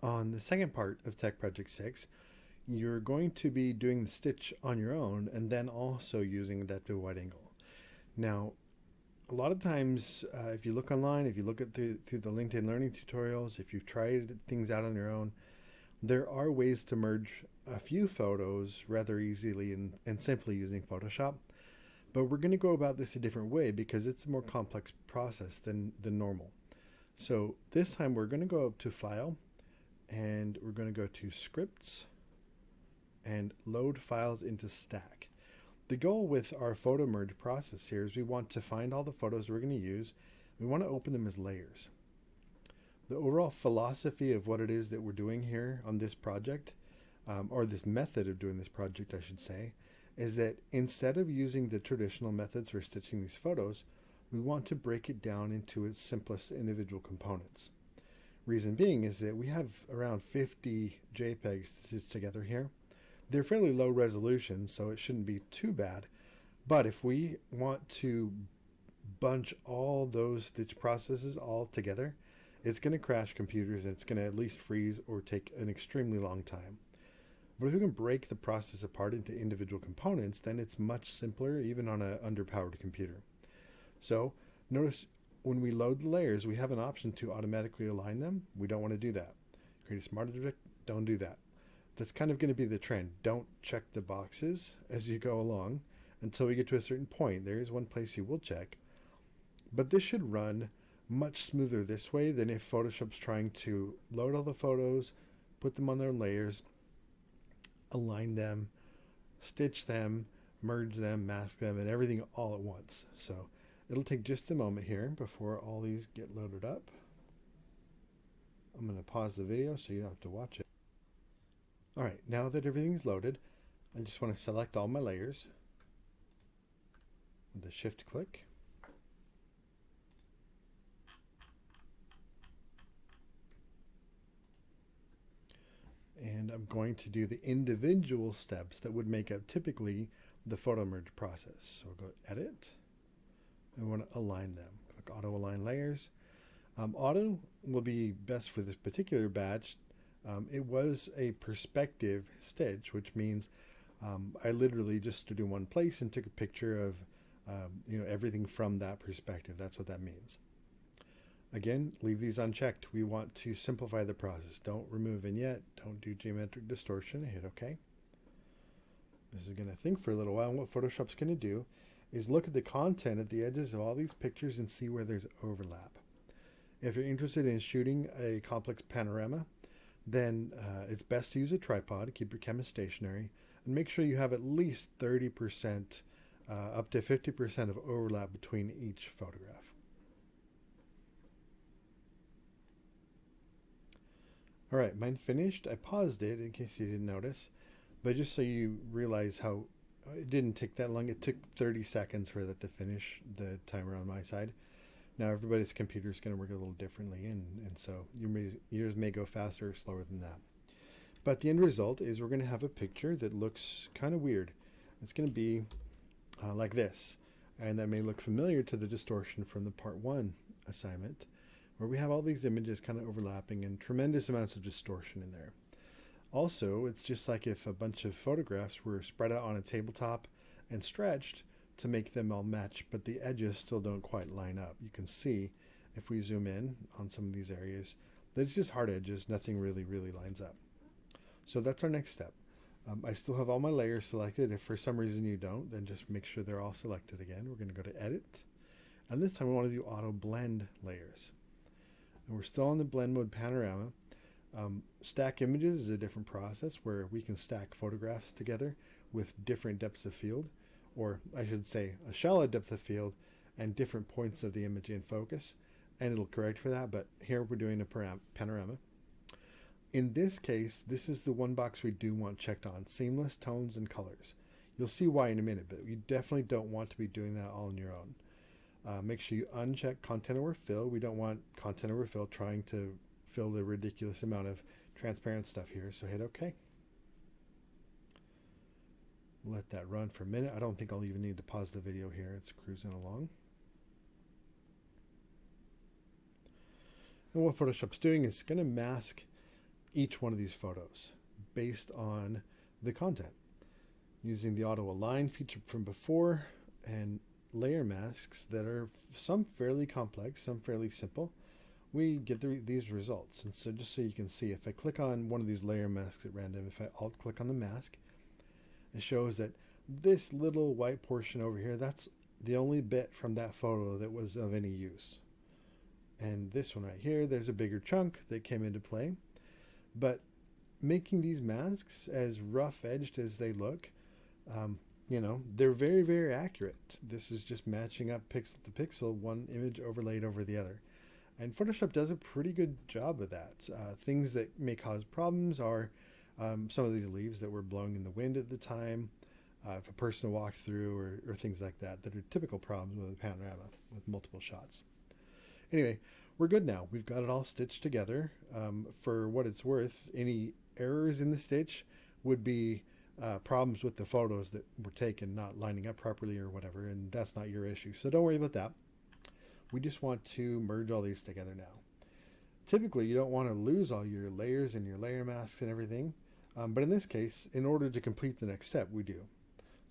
On the second part of Tech Project 6, you're going to be doing the stitch on your own and then also using adaptive wide angle. Now, a lot of times, if you look online, if you look at through the LinkedIn Learning tutorials, if you've tried things out on your own, there are ways to merge a few photos rather easily and simply using Photoshop. But we're going to go about this a different way because it's a more complex process than normal. So this time we're going to go up to File, and we're going to go to Scripts and Load Files into Stack. The goal with our photo merge process here is we want to find all the photos we're going to use. We want to open them as layers. The overall philosophy of what it is that we're doing here on this project, or this method of doing this project, I should say, is that instead of using the traditional methods for stitching these photos, we want to break it down into its simplest individual components. Reason being is that we have around 50 JPEGs stitched together here. They're fairly low resolution, so it shouldn't be too bad. But if we want to bunch all those stitch processes all together, it's going to crash computers, and it's going to at least freeze or take an extremely long time. But if we can break the process apart into individual components, then it's much simpler even on an underpowered computer. So notice when we load the layers, we have an option to automatically align them. We don't want to do that. Create a smart object, don't do that. That's kind of going to be the trend. Don't check the boxes as you go along until we get to a certain point. There is one place you will check. But this should run much smoother this way than if Photoshop's trying to load all the photos, put them on their layers, align them, stitch them, merge them, mask them, and everything all at once. So it'll take just a moment here before all these get loaded up. I'm going to pause the video so you don't have to watch it. Alright, now that everything's loaded, I just want to select all my layers with a shift click. And I'm going to do the individual steps that would make up typically the photo merge process. So we'll go Edit, and we want to align them. Click Auto Align Layers. Auto will be best for this particular batch. It was a perspective stitch, which means I literally just stood in one place and took a picture of everything from that perspective. That's what that means. Again, leave these unchecked. We want to simplify the process. Don't remove vignette. Don't do geometric distortion. Hit OK. This is going to think for a little while. And what Photoshop's going to do is look at the content at the edges of all these pictures and see where there's overlap. If you're interested in shooting a complex panorama, then it's best to use a tripod. Keep your camera stationary and make sure you have at least 30% up to 50% of overlap between each photograph. Alright, mine finished. I paused it in case you didn't notice, but just so you realize how it didn't take that long. It took 30 seconds for that to finish the timer on my side. Now everybody's computer is going to work a little differently, and so yours may go faster or slower than that. But the end result is we're going to have a picture that looks kind of weird. It's going to be like this, and that may look familiar to the distortion from the part 1 assignment, where we have all these images kind of overlapping and tremendous amounts of distortion in there. Also, it's just like if a bunch of photographs were spread out on a tabletop and stretched to make them all match, but the edges still don't quite line up. You can see if we zoom in on some of these areas that it's just hard edges. Nothing really lines up. So that's our next step. I still have all my layers selected. If for some reason you don't, then just make sure they're all selected again. We're going to go to Edit, and this time we want to do Auto Blend Layers. And we're still in the blend mode panorama. Stack images is a different process where we can stack photographs together with different depths of field, or I should say a shallow depth of field and different points of the image in focus, and it'll correct for that, but here we're doing a panorama. In this case, this is the one box we do want checked on, seamless tones and colors. You'll see why in a minute, but you definitely don't want to be doing that all on your own. Make sure you uncheck content overfill. We don't want content overfill trying to fill the ridiculous amount of transparent stuff here, so hit OK. Let that run for a minute. I don't think I'll even need to pause the video here. It's cruising along. And what Photoshop's doing is going to mask each one of these photos based on the content using the auto align feature from before and layer masks that are some fairly complex, some fairly simple. We get these results. And so just so you can see, if I click on one of these layer masks at random, if I alt click on the mask, it shows that this little white portion over here, that's the only bit from that photo that was of any use. And this one right here, there's a bigger chunk that came into play. But making these masks as rough edged as they look, they're very, very accurate. This is just matching up pixel to pixel, one image overlaid over the other. And Photoshop does a pretty good job of that. Things that may cause problems are some of these leaves that were blowing in the wind at the time, if a person walked through, or things like that are typical problems with a panorama with multiple shots. Anyway, we're good now. We've got it all stitched together. For what it's worth, any errors in the stitch would be problems with the photos that were taken not lining up properly or whatever, and that's not your issue. So don't worry about that. We just want to merge all these together now. Typically, you don't want to lose all your layers and your layer masks and everything, but in this case, in order to complete the next step, we do.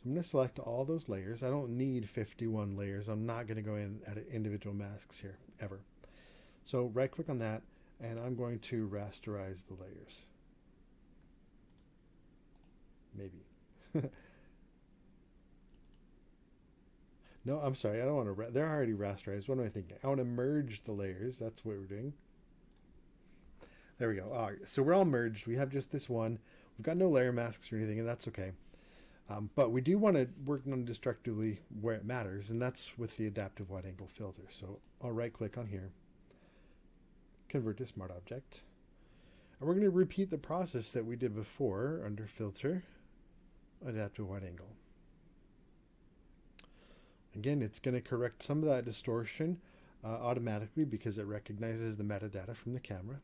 So I'm going to select all those layers. I don't need 51 layers. I'm not going to go in at individual masks here, ever. So right click on that, and I'm going to rasterize the layers. Maybe. No, I'm sorry. I don't want to. They're already rasterized. What am I thinking? I want to merge the layers. That's what we're doing. There we go. All right. So we're all merged. We have just this one. We've got no layer masks or anything, and that's okay. But we do want to work non-destructively where it matters, and that's with the adaptive wide angle filter. So I'll right click on here, convert to smart object. And we're going to repeat the process that we did before under filter, adaptive wide angle. Again, it's going to correct some of that distortion automatically because it recognizes the metadata from the camera.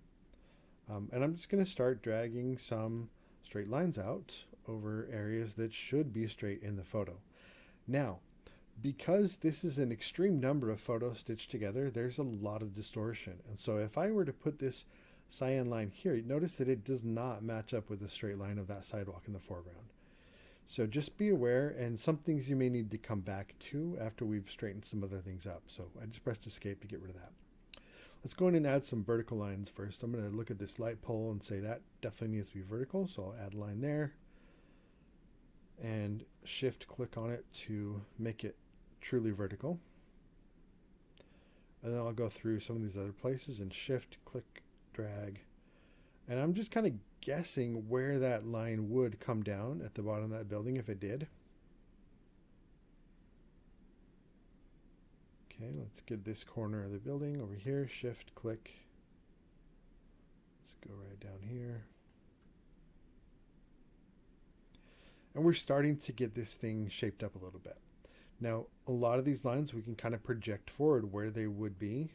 And I'm just going to start dragging some straight lines out over areas that should be straight in the photo. Now, because this is an extreme number of photos stitched together, there's a lot of distortion. And so if I were to put this cyan line here, notice that it does not match up with the straight line of that sidewalk in the foreground. So just be aware, and some things you may need to come back to after we've straightened some other things up. So I just pressed escape to get rid of that. Let's go in and add some vertical lines first. I'm going to look at this light pole and say that definitely needs to be vertical. So I'll add a line there and shift click on it to make it truly vertical. And then I'll go through some of these other places and shift click drag. And I'm just kind of guessing where that line would come down at the bottom of that building if it did. Okay, let's get this corner of the building over here, shift click. Let's go right down here. And we're starting to get this thing shaped up a little bit. Now, a lot of these lines we can kind of project forward where they would be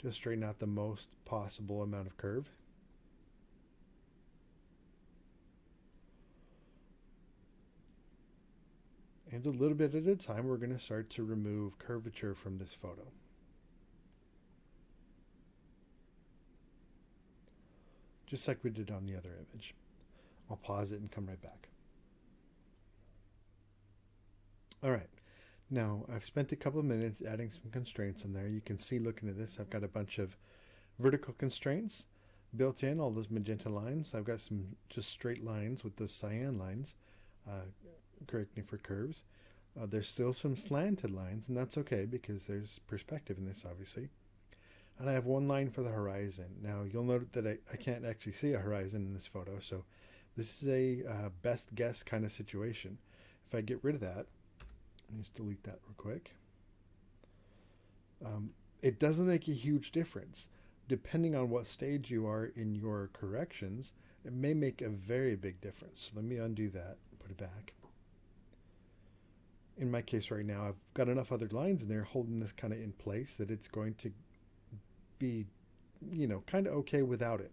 to straighten out the most possible amount of curve. And a little bit at a time, we're going to start to remove curvature from this photo. Just like we did on the other image. I'll pause it and come right back. All right. Now, I've spent a couple of minutes adding some constraints in there. You can see looking at this, I've got a bunch of vertical constraints built in, all those magenta lines. I've got some just straight lines with those cyan lines. Correcting for curves. There's still some slanted lines, and that's okay because there's perspective in this, obviously. And I have one line for the horizon. Now, you'll note that I can't actually see a horizon in this photo, so this is a best guess kind of situation. If I get rid of that, let me just delete that real quick. It doesn't make a huge difference. Depending on what stage you are in your corrections, it may make a very big difference. So let me undo that and put it back. In my case right now, I've got enough other lines in there holding this kind of in place that it's going to be, kind of okay without it.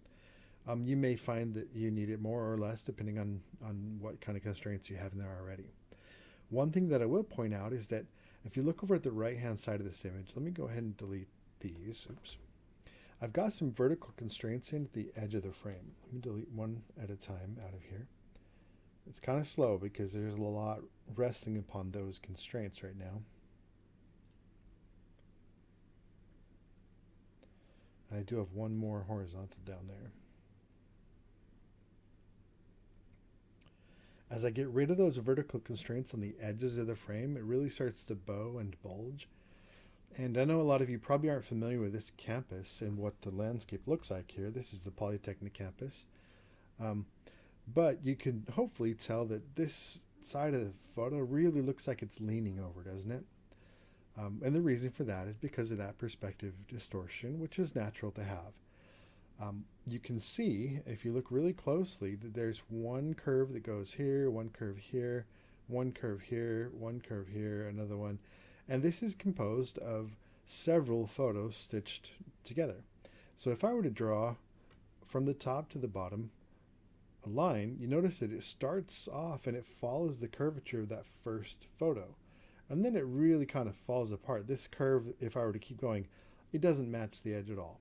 You may find that you need it more or less depending on what kind of constraints you have in there already. One thing that I will point out is that if you look over at the right hand side of this image, let me go ahead and delete these. Oops. I've got some vertical constraints in at the edge of the frame. Let me delete one at a time out of here. It's kind of slow because there's a lot resting upon those constraints right now. And I do have one more horizontal down there. As I get rid of those vertical constraints on the edges of the frame, it really starts to bow and bulge. And I know a lot of you probably aren't familiar with this campus and what the landscape looks like here. This is the Polytechnic campus. But you can hopefully tell that this side of the photo really looks like it's leaning over, doesn't it? And the reason for that is because of that perspective distortion, which is natural to have. You can see, if you look really closely, that there's one curve that goes here, one curve here, one curve here, one curve here, another one. And this is composed of several photos stitched together. So if I were to draw from the top to the bottom a line, you notice that it starts off and it follows the curvature of that first photo. And then it really kind of falls apart. This curve, if I were to keep going, it doesn't match the edge at all.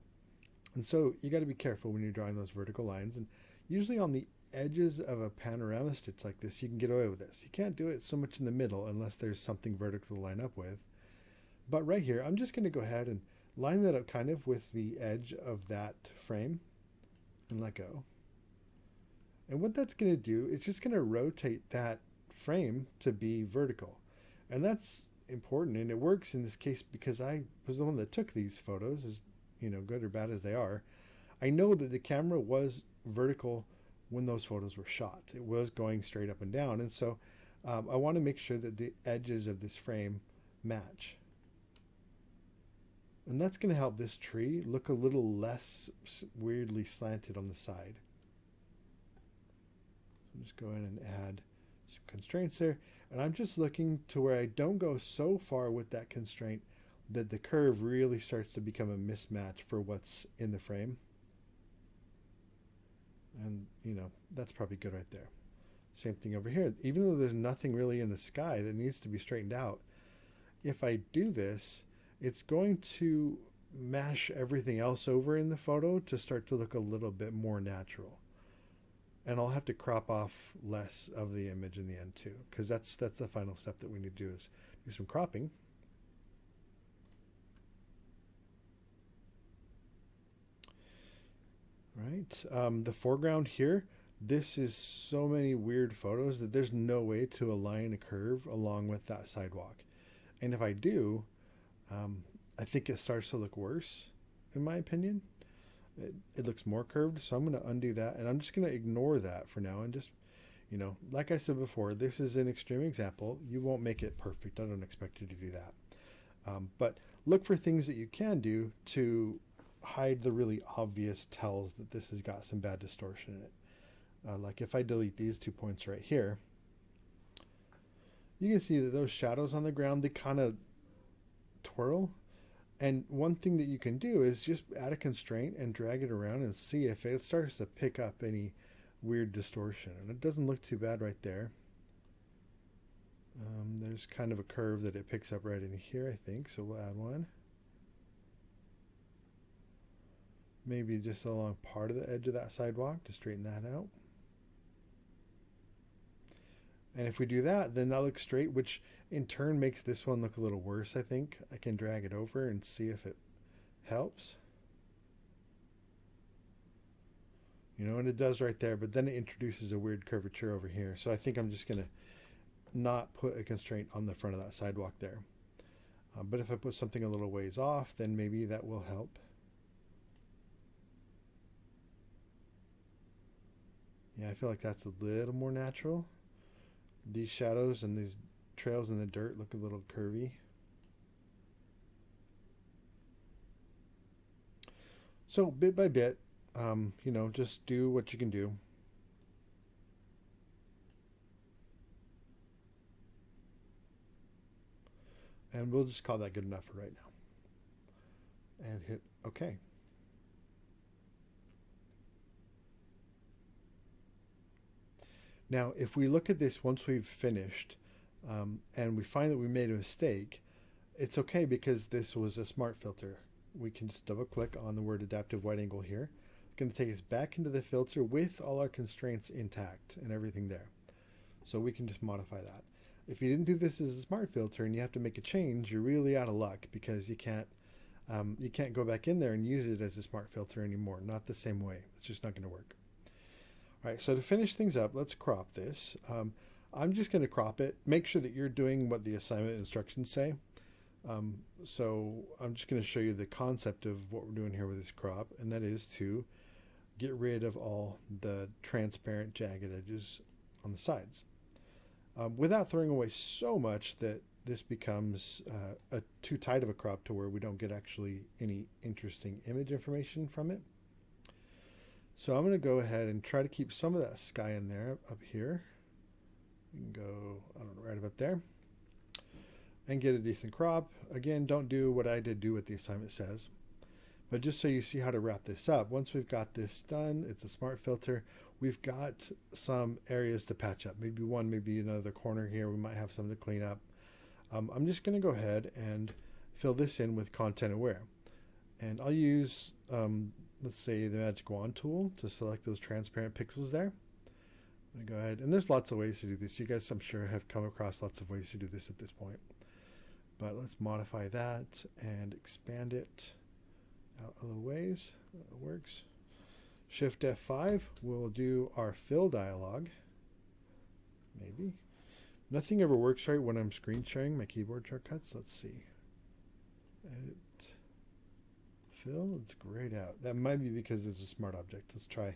And so you got to be careful when you're drawing those vertical lines. And usually on the edges of a panorama stitch like this, you can get away with this. You can't do it so much in the middle unless there's something vertical to line up with. But right here, I'm just going to go ahead and line that up kind of with the edge of that frame and let go. And what that's going to do, it's just going to rotate that frame to be vertical. And that's important, and it works in this case because I was the one that took these photos, as good or bad as they are. I know that the camera was vertical when those photos were shot. It was going straight up and down, and so I want to make sure that the edges of this frame match. And that's going to help this tree look a little less weirdly slanted on the side. So just go in and add some constraints there. And I'm just looking to where I don't go so far with that constraint that the curve really starts to become a mismatch for what's in the frame. And, that's probably good right there. Same thing over here. Even though there's nothing really in the sky that needs to be straightened out, if I do this, it's going to mash everything else over in the photo to start to look a little bit more natural. And I'll have to crop off less of the image in the end too, because that's the final step that we need to do, is do some cropping. Right, the foreground here, this is so many weird photos that there's no way to align a curve along with that sidewalk. And if I do, I think it starts to look worse, in my opinion. It looks more curved, so I'm going to undo that, and I'm just going to ignore that for now and just, like I said before, this is an extreme example. You won't make it perfect. I don't expect you to do that. But look for things that you can do to hide the really obvious tells that this has got some bad distortion in it. Like if I delete these 2 points right here, you can see that those shadows on the ground, they kind of twirl. And one thing that you can do is just add a constraint and drag it around and see if it starts to pick up any weird distortion. And it doesn't look too bad right there. There's kind of a curve that it picks up right in here, I think, so we'll add one. Maybe just along part of the edge of that sidewalk to straighten that out. And if we do that, then that looks straight, which in turn makes this one look a little worse, I think. I can drag it over and see if it helps. And it does right there, but then it introduces a weird curvature over here. So I think I'm just going to not put a constraint on the front of that sidewalk there. But if I put something a little ways off, then maybe that will help. Yeah, I feel like that's a little more natural. These shadows and these trails in the dirt look a little curvy. So bit by bit, just do what you can do. And we'll just call that good enough for right now. And hit OK. Now, if we look at this once we've finished and we find that we made a mistake, it's okay because this was a smart filter. we can just double click on the word adaptive wide angle here. It's going to take us back into the filter with all our constraints intact and everything there. So we can just modify that. If you didn't do this as a smart filter and you have to make a change, you're really out of luck, because you can't go back in there and use it as a smart filter anymore. Not the same way. It's just not going to work. All right, so to finish things up, let's crop this. I'm just going to crop it. Make sure that you're doing what the assignment instructions say. So I'm just going to show you the concept of what we're doing here with this crop, and that is to get rid of all the transparent jagged edges on the sides, without throwing away so much that this becomes too tight of a crop to where we don't get actually any interesting image information from it. So I'm going to go ahead and try to keep some of that sky in there up here. We can go, I don't know, right about there, and get a decent crop. Again, don't do what I did, do what the assignment says. But just so you see how to wrap this up, once we've got this done, it's a smart filter. We've got some areas to patch up. Maybe one, maybe another corner here. We might have some to clean up. I'm just going to go ahead and fill this in with content aware. And I'll use, let's say, the magic wand tool to select those transparent pixels there. I'm going to go ahead, and there's lots of ways to do this. You guys, I'm sure, have come across lots of ways to do this at this point. But let's modify that and expand it out a little ways. It works. Shift F5 will do our fill dialog. Maybe. Nothing ever works right when I'm screen sharing my keyboard shortcuts. Let's see. Edit. Fill. It's grayed out. That might be because it's a smart object. Let's try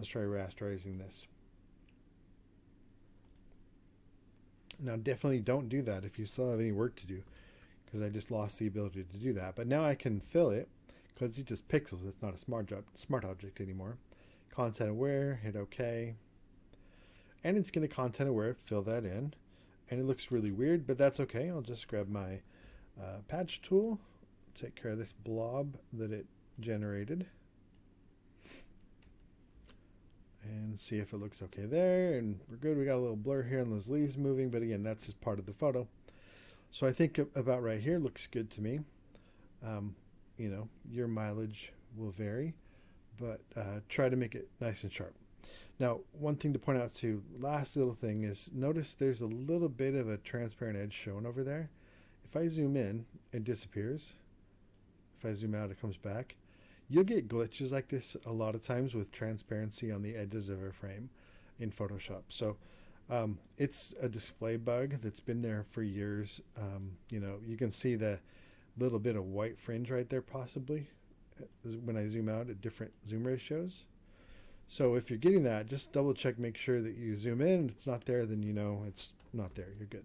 rasterizing this. Now definitely don't do that if you still have any work to do, because I just lost the ability to do that. But now I can fill it because it's just pixels. It's not a smart object anymore. Content aware, hit OK. And it's going to content aware fill that in. And it looks really weird, but that's okay. I'll just grab my patch tool, take care of this blob that it generated, and see if it looks okay there. And we're good. We got a little blur here on those leaves moving, but again, that's just part of the photo. So I think about right here looks good to me. You know, your mileage will vary, but try to make it nice and sharp. Now, one thing to point out too, last little thing is, notice there's a little bit of a transparent edge shown over there. If I zoom in, it disappears. If I zoom out, it comes back. You'll get glitches like this a lot of times with transparency on the edges of a frame in Photoshop. So it's a display bug that's been there for years. You know, you can see the little bit of white fringe right there possibly when I zoom out at different zoom ratios. So if you're getting that, just double check, make sure that you zoom in. If it's not there, then you know it's not there. You're good.